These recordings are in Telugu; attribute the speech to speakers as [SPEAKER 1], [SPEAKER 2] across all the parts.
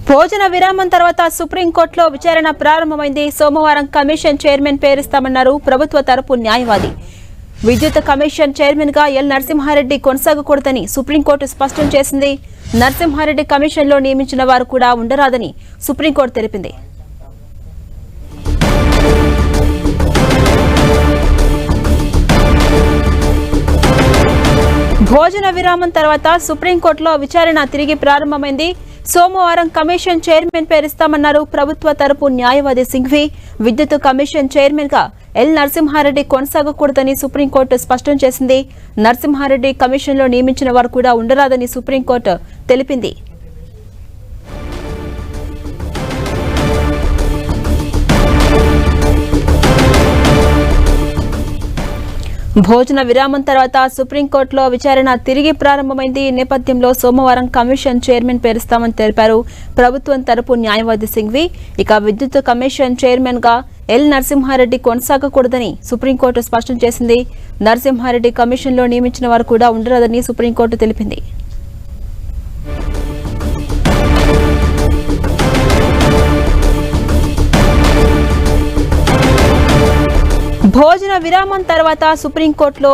[SPEAKER 1] భోజన విరామం తర్వాత సుప్రీంకోర్టులో విచారణ ప్రారంభమైంది. సోమవారం కమిషన్ చైర్మన్ పేరుస్తామన్నారు ప్రభుత్వ తరపు న్యాయవాది. విద్యుత్ కమిషన్ చైర్మన్ గా ఎల్ నరసింహారెడ్డి కొనసాగకూడదని సుప్రీంకోర్టు స్పష్టం చేసింది. నరసింహారెడ్డి కమిషన్లో నియమించిన వారు కూడా ఉండరాదని సుప్రీంకోర్టు తెలిపింది. భోజన విరామం తర్వాత సుప్రీంకోర్టులో విచారణ తిరిగి ప్రారంభమైంది. సోమవారం కమిషన్ చైర్మన్ పేరుస్తామన్నారు ప్రభుత్వ తరపు న్యాయవాది సింఘ్వి. విద్యుత్ కమిషన్ చైర్మన్ గా ఎల్ నరసింహారెడ్డి కొనసాగకూడదని సుప్రీంకోర్టు స్పష్టం చేసింది. నరసింహారెడ్డి కమిషన్లో నియమించిన వారు కూడా ఉండరాదని సుప్రీంకోర్టు తెలిపింది. భోజన విరామం తర్వాత సుప్రీంకోర్టులో విచారణ తిరిగి ప్రారంభమైంది. ఈ నేపథ్యంలో సోమవారం కమిషన్ చైర్మన్ పేరుస్తామని తెలిపారు ప్రభుత్వం తరపు న్యాయవాది సింఘ్వి. ఇక విద్యుత్ కమిషన్ చైర్మన్ గా ఎల్ నరసింహారెడ్డి కొనసాగకూడదని సుప్రీంకోర్టు స్పష్టం చేసింది. నరసింహారెడ్డి కమిషన్లో నియమించిన వారు కూడా ఉండరాదని సుప్రీంకోర్టు తెలిపింది. భోజన విరామం తర్వాత సుప్రీంకోర్టులో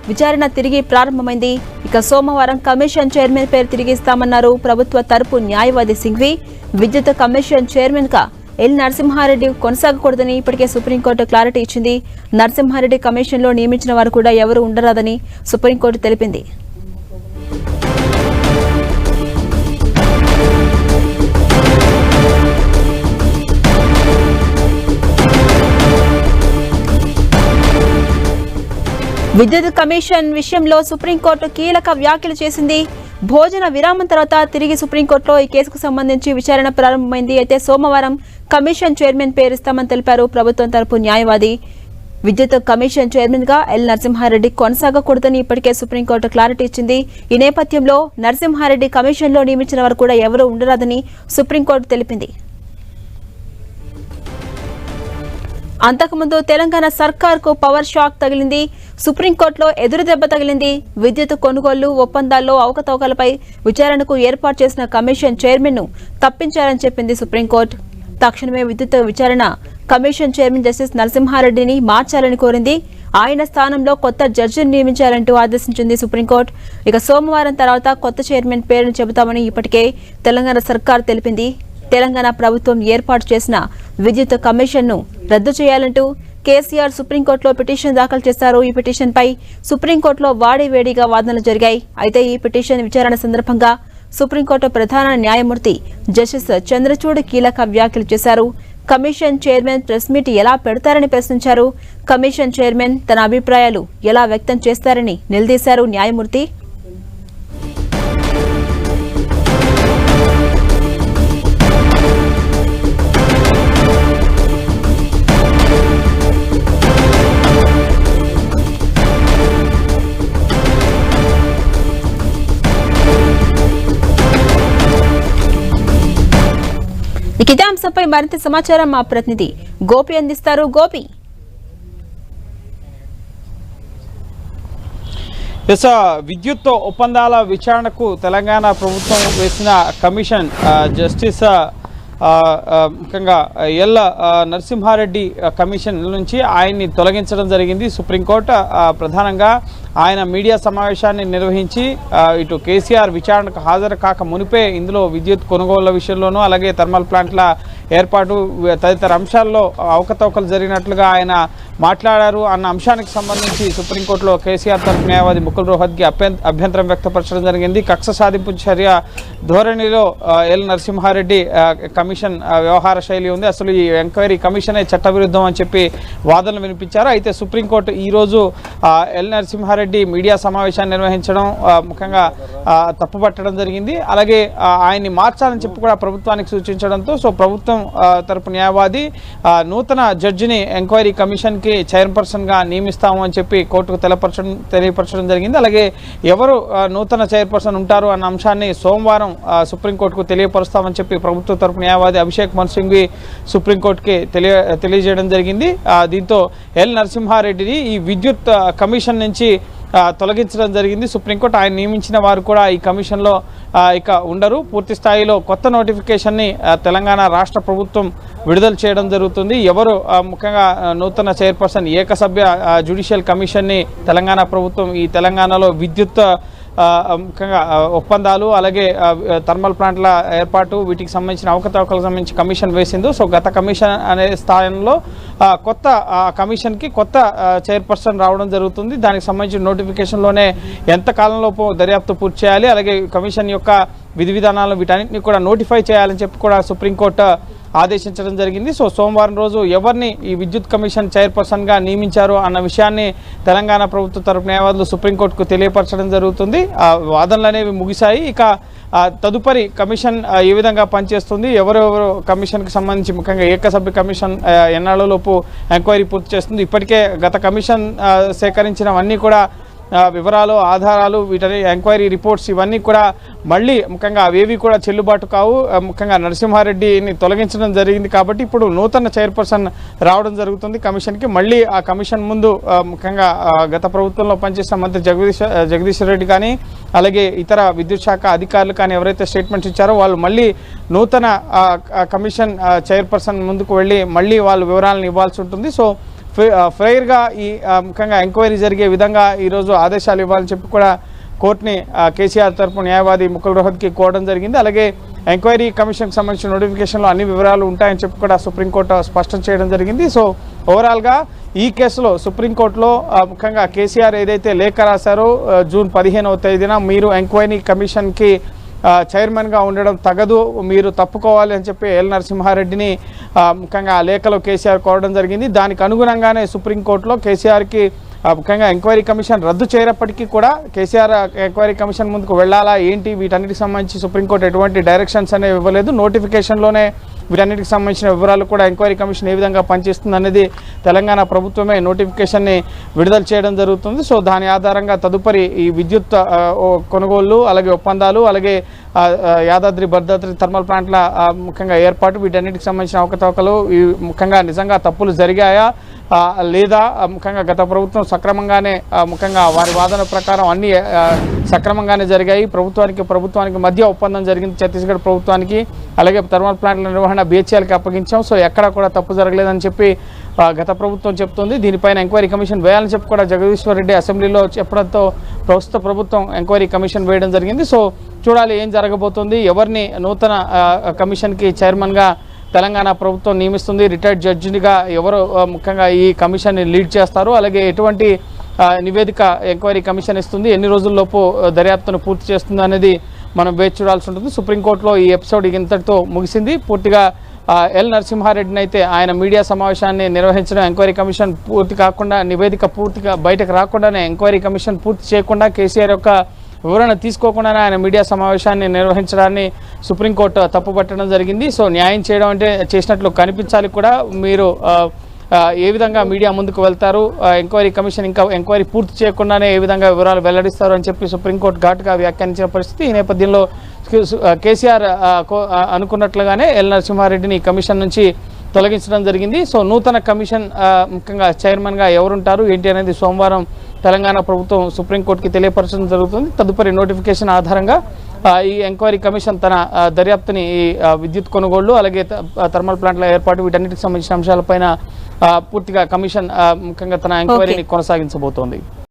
[SPEAKER 1] విచారణ తిరిగి ప్రారంభమైంది. ఇక సోమవారం కమిషన్ చైర్మన్ పేరు తిరిగిస్తామన్నారు ప్రభుత్వ తరపు న్యాయవాది సింఘ్వి. విద్యుత్ కమిషన్ చైర్మన్ గా ఎల్ నరసింహారెడ్డి కొనసాగకూడదని ఇప్పటికే సుప్రీంకోర్టు క్లారిటీ ఇచ్చింది. నరసింహారెడ్డి కమిషన్లో నియమించిన వారు కూడా ఎవరు ఉండరాదని సుప్రీంకోర్టు తెలిపింది. విద్యుత్ కమిషన్ విషయంలో సుప్రీంకోర్టు కీలక వ్యాఖ్యలు చేసింది. భోజన విరామం తర్వాత తిరిగి సుప్రీంకోర్టులో ఈ కేసుకు సంబంధించి విచారణ ప్రారంభమైంది. అయితే సోమవారం కమిషన్ చైర్మన్ పేరుస్తామని తెలిపారు ప్రభుత్వం తరపు న్యాయవాది. విద్యుత్ కమిషన్ చైర్మన్ గా ఎల్ నరసింహారెడ్డి కొనసాగకూడదని ఇప్పటికే సుప్రీంకోర్టు క్లారిటీ ఇచ్చింది. ఈ నేపథ్యంలో నరసింహారెడ్డి కమిషన్లో నియమించిన వారు కూడా ఎవరూ ఉండరాదని సుప్రీంకోర్టు తెలిపింది. అంతకుముందు తెలంగాణ సర్కార్కు పవర్ షాక్ తగిలింది. సుప్రీంకోర్టులో ఎదురు దెబ్బ తగిలింది. విద్యుత్ కొనుగోలు ఒప్పందాల్లో అవకతవకలపై విచారణకు ఏర్పాటు చేసిన కమిషన్ చైర్మన్ ను తప్పించాలని చెప్పింది సుప్రీంకోర్టు. తక్షణమే విద్యుత్ విచారణ కమిషన్ చైర్మన్ జస్టిస్ నరసింహారెడ్డిని మార్చాలని కోరింది. ఆయన స్థానంలో కొత్త జడ్జిని నియమించాలంటూ ఆదేశించింది సుప్రీంకోర్టు. ఇక సోమవారం తర్వాత కొత్త చైర్మన్ పేరును చెబుతామని ఇప్పటికే తెలంగాణ సర్కార్ తెలిపింది. తెలంగాణ ప్రభుత్వం ఏర్పాటు చేసిన విద్యుత్ కమిషన్ ను రద్దు చేయాలంటూ కేసీఆర్ సుప్రీంకోర్టులో పిటిషన్ దాఖలు చేశారు. ఈ పిటిషన్ పై సుప్రీంకోర్టులో వాడివేడిగా వాదనలు జరిగాయి. అయితే ఈ పిటిషన్ విచారణ సందర్భంగా సుప్రీంకోర్టు ప్రధాన న్యాయమూర్తి జస్టిస్ చంద్రచూడ్ కీలక వ్యాఖ్యలు చేశారు. కమిషన్ చైర్మన్ ప్రెస్ మీట్ ఎలా పెడతారని ప్రశ్నించారు. కమిషన్ చైర్మన్ తన అభిప్రాయాలు ఎలా వ్యక్తం చేస్తారని నిలదీశారు న్యాయమూర్తి. ఇదే అంశంపై మరింత సమాచారం మా ప్రతినిధి గోపి అందిస్తారు. గోపి,
[SPEAKER 2] విద్యుత్ ఒప్పందాల విచారణకు తెలంగాణ ప్రభుత్వం వేసిన కమిషన్ జస్టిస్ ముఖ్యంగా ఎల్ నరసింహారెడ్డి కమిషన్ నుంచి ఆయన్ని తొలగించడం జరిగింది. సుప్రీంకోర్టు ప్రధానంగా ఆయన మీడియా సమావేశాన్ని నిర్వహించి ఇటు కేసీఆర్ విచారణకు హాజరు కాక మునిపే ఇందులో విద్యుత్ కొనుగోళ్ల విషయంలోనూ అలాగే థర్మల్ ప్లాంట్ల ఏర్పాటు తదితర అంశాల్లో అవకతవకలు జరిగినట్లుగా ఆయన మాట్లాడారు అన్న అంశానికి సంబంధించి సుప్రీంకోర్టులో కేసీఆర్ తరఫు న్యాయవాది ముకుల్ రోహత్గి అభ్యంతరం వ్యక్తపరచడం జరిగింది. కక్ష సాధింపు చర్య ధోరణిలో ఎల్ నరసింహారెడ్డి కమిషన్ వ్యవహార శైలి ఉంది. అసలు ఈ ఎంక్వైరీ కమిషనే చట్టవిరుద్ధం అని చెప్పి వాదనలు వినిపించారు. అయితే సుప్రీంకోర్టు ఈరోజు ఎల్ నరసింహారెడ్డి మీడియా సమావేశాన్ని నిర్వహించడం ముఖ్యంగా తప్పుపట్టడం జరిగింది. అలాగే ఆయన్ని మార్చాలని చెప్పి కూడా ప్రభుత్వానికి సూచించడంతో ప్రభుత్వం తరపు న్యాయవాది నూతన జడ్జిని ఎంక్వైరీ కమిషన్ కి చైర్పర్సన్ గా నియమిస్తాము అని చెప్పి కోర్టుకు తెలియపరచడం జరిగింది. అలాగే ఎవరు నూతన చైర్పర్సన్ ఉంటారు అన్న అంశాన్ని సోమవారం సుప్రీంకోర్టుకు తెలియపరుస్తామని చెప్పి ప్రభుత్వ తరపు న్యాయవాది అభిషేక్ మను సింఘ్వి సుప్రీంకోర్టుకి తెలియజేయడం జరిగింది. దీంతో ఎల్ నరసింహారెడ్డిని ఈ విద్యుత్ కమిషన్ నుంచి తొలగించడం జరిగింది సుప్రీంకోర్టు. ఆయన నియమించిన వారు కూడా ఈ కమిషన్లో ఇక ఉండరు. పూర్తి స్థాయిలో కొత్త నోటిఫికేషన్ని తెలంగాణ రాష్ట్ర ప్రభుత్వం విడుదల చేయడం జరుగుతుంది. ఎవరు ముఖ్యంగా నూతన చైర్పర్సన్ ఏకసభ్య జ్యుడిషియల్ కమిషన్ని తెలంగాణ ప్రభుత్వం ఈ తెలంగాణలో విద్యుత్ ముఖ్యంగా ఒప్పందాలు అలాగే థర్మల్ ప్లాంట్ల ఏర్పాటు వీటికి సంబంధించిన అవకతవకలకు సంబంధించి కమిషన్ వేసిందో సో గత కమిషన్ అనే స్థానంలో కొత్త కమిషన్కి కొత్త చైర్పర్సన్ రావడం జరుగుతుంది. దానికి సంబంధించిన నోటిఫికేషన్లోనే ఎంత కాలంలోపు దర్యాప్తు పూర్తి చేయాలి అలాగే కమిషన్ యొక్క విధి విధానాలను వీటన్నిటిని కూడా నోటిఫై చేయాలని చెప్పి కూడా సుప్రీంకోర్టు ఆదేశించడం జరిగింది. సో సోమవారం రోజు ఎవరిని ఈ విద్యుత్ కమిషన్ చైర్పర్సన్గా నియమించారు అన్న విషయాన్ని తెలంగాణ ప్రభుత్వ తరపు న్యాయవాదులు సుప్రీంకోర్టుకు తెలియపరచడం జరుగుతుంది. వాదనలు అనేవి ముగిశాయి. ఇక తదుపరి కమిషన్ ఏ విధంగా పనిచేస్తుంది, ఎవరెవరు కమిషన్కి సంబంధించి ముఖ్యంగా ఏకసభ్య కమిషన్ ఎన్నాళ్ళలోపు ఎంక్వైరీ పూర్తి చేస్తుంది, ఇప్పటికే గత కమిషన్ సేకరించినవన్నీ కూడా వివరాలు ఆధారాలు వీటని ఎంక్వైరీ రిపోర్ట్స్ ఇవన్నీ కూడా మళ్ళీ ముఖ్యంగా అవేవి కూడా చెల్లుబాటు కావు. ముఖ్యంగా నరసింహారెడ్డిని తొలగించడం జరిగింది కాబట్టి ఇప్పుడు నూతన చైర్పర్సన్ రావడం జరుగుతుంది కమిషన్కి. మళ్ళీ ఆ కమిషన్ ముందు ముఖ్యంగా గత ప్రభుత్వంలో పనిచేసిన మంత్రి జగదీష్ రెడ్డి కానీ అలాగే ఇతర విద్యుత్ శాఖ అధికారులు కానీ ఎవరైతే స్టేట్మెంట్స్ ఇచ్చారో వాళ్ళు మళ్ళీ నూతన కమిషన్ చైర్పర్సన్ ముందుకు వెళ్ళి మళ్ళీ వాళ్ళు వివరాలను ఇవ్వాల్సి ఉంటుంది. సో ఫెయిర్గా ఈ ముఖ్యంగా ఎంక్వైరీ జరిగే విధంగా ఈరోజు ఆదేశాలు ఇవ్వాలని చెప్పి కూడా కోర్టుని కేసీఆర్ తరపు న్యాయవాది ముకుల్ రోహత్కి కోరడం జరిగింది. అలాగే ఎంక్వైరీ కమిషన్కి సంబంధించిన నోటిఫికేషన్లో అన్ని వివరాలు ఉంటాయని చెప్పి కూడా సుప్రీంకోర్టు స్పష్టం చేయడం జరిగింది. సో ఓవరాల్గా ఈ కేసులో సుప్రీంకోర్టులో ముఖ్యంగా కేసీఆర్ ఏదైతే లేఖ రాశారో జూన్ 15వ తేదీన మీరు ఎంక్వైరీ కమిషన్కి చైర్మన్గా ఉండడం తగదు, మీరు తప్పుకోవాలి అని చెప్పి ఎల్ నరసింహారెడ్డిని ముఖ్యంగా ఆ లేఖలో కేసీఆర్ కోరడం జరిగింది. దానికి అనుగుణంగానే సుప్రీంకోర్టులో కేసీఆర్కి ముఖ్యంగా ఎంక్వైరీ కమిషన్ రద్దు చేయనప్పటికీ కూడా కేసీఆర్ ఎంక్వైరీ కమిషన్ ముందుకు వెళ్ళాలా ఏంటి వీటన్నిటికి సంబంధించి సుప్రీంకోర్టు ఎటువంటి డైరెక్షన్స్ అనేవి ఇవ్వలేదు. నోటిఫికేషన్లోనే వీటన్నిటికి సంబంధించిన వివరాలు కూడా ఎంక్వైరీ కమిషన్ ఏ విధంగా పనిచేస్తుంది అనేది తెలంగాణ ప్రభుత్వమే నోటిఫికేషన్ని విడుదల చేయడం జరుగుతుంది. సో దాని ఆధారంగా తదుపరి ఈ విద్యుత్ కొనుగోళ్లు అలాగే ఒప్పందాలు అలాగే యాదాద్రి భద్రాద్రి థర్మల్ ప్లాంట్ల ముఖ్యంగా ఏర్పాటు వీటన్నిటికి సంబంధించిన అవకతవకలు ముఖ్యంగా నిజంగా తప్పులు జరిగాయా లేదా ముఖ్యంగా గత ప్రభుత్వం సక్రమంగానే ముఖ్యంగా వారి వాదన ప్రకారం అన్ని సక్రమంగానే జరిగాయి, ప్రభుత్వానికి మధ్య ఒప్పందం జరిగింది ఛత్తీస్గఢ్ ప్రభుత్వానికి, అలాగే థర్మల్ ప్లాంట్ల నిర్వహణ BHELకి అప్పగించాం, సో ఎక్కడా కూడా తప్పు జరగలేదని చెప్పి గత ప్రభుత్వం చెప్తుంది. దీనిపైన ఎంక్వైరీ కమిషన్ వేయాలని చెప్పి కూడా జగదీశ్వర్ రెడ్డి అసెంబ్లీలో చెప్పడంతో ప్రస్తుత ప్రభుత్వం ఎంక్వైరీ కమిషన్ వేయడం జరిగింది. సో చూడాలి ఏం జరగబోతుంది, ఎవరిని నూతన కమిషన్కి చైర్మన్గా తెలంగాణ ప్రభుత్వం నియమిస్తుంది, రిటైర్డ్ జడ్జిగా ఎవరు ముఖ్యంగా ఈ కమిషన్ని లీడ్ చేస్తారు, అలాగే ఎటువంటి నివేదిక ఎంక్వైరీ కమిషన్ ఇస్తుంది, ఎన్ని రోజుల్లోపు దర్యాప్తును పూర్తి చేస్తుంది అనేది మనం వేచి చూడాల్సి ఉంటుంది. సుప్రీంకోర్టులో ఈ ఎపిసోడ్ ఇంతటితో ముగిసింది. పూర్తిగా ఎల్ నరసింహారెడ్డిని అయితే ఆయన మీడియా సమావేశాన్ని నిర్వహించడం, ఎంక్వైరీ కమిషన్ పూర్తి కాకుండా నివేదిక పూర్తిగా బయటకు రాకుండానే ఎంక్వైరీ కమిషన్ పూర్తి చేయకుండా కేసీఆర్ యొక్క వివరణ తీసుకోకుండానే ఆయన మీడియా సమావేశాన్ని నిర్వహించడాన్ని సుప్రీంకోర్టు తప్పుపట్టడం జరిగింది. సో న్యాయం చేయడం అంటే చేసినట్లు కనిపించాలి కూడా, మీరు ఏ విధంగా మీడియా ముందుకు వెళ్తారు, ఎంక్వైరీ కమిషన్ ఇంకా ఎంక్వైరీ పూర్తి చేయకుండానే ఏ విధంగా వివరాలు వెల్లడిస్తారు అని చెప్పి సుప్రీంకోర్టు ఘాటుగా వ్యాఖ్యానించిన పరిస్థితి. ఈ నేపథ్యంలో కేసీఆర్ అనుకున్నట్లుగానే ఎల్ నరసింహారెడ్డిని కమిషన్ నుంచి తొలగించడం జరిగింది. సో నూతన కమిషన్ ముఖ్యంగా చైర్మన్గా ఎవరుంటారు ఏంటి అనేది సోమవారం తెలంగాణ ప్రభుత్వం సుప్రీంకోర్టుకి తెలియపరచడం జరుగుతుంది. తదుపరి నోటిఫికేషన్ ఆధారంగా ఈ ఎంక్వైరీ కమిషన్ తన దర్యాప్తుని ఈ విద్యుత్ కొనుగోళ్లు అలాగే థర్మల్ ప్లాంట్ల ఏర్పాటు వీటన్నిటికి సంబంధించిన అంశాలపైన పూర్తిగా కమిషన్ ముఖ్యంగా తన ఎంక్వైరీని కొనసాగించబోతోంది.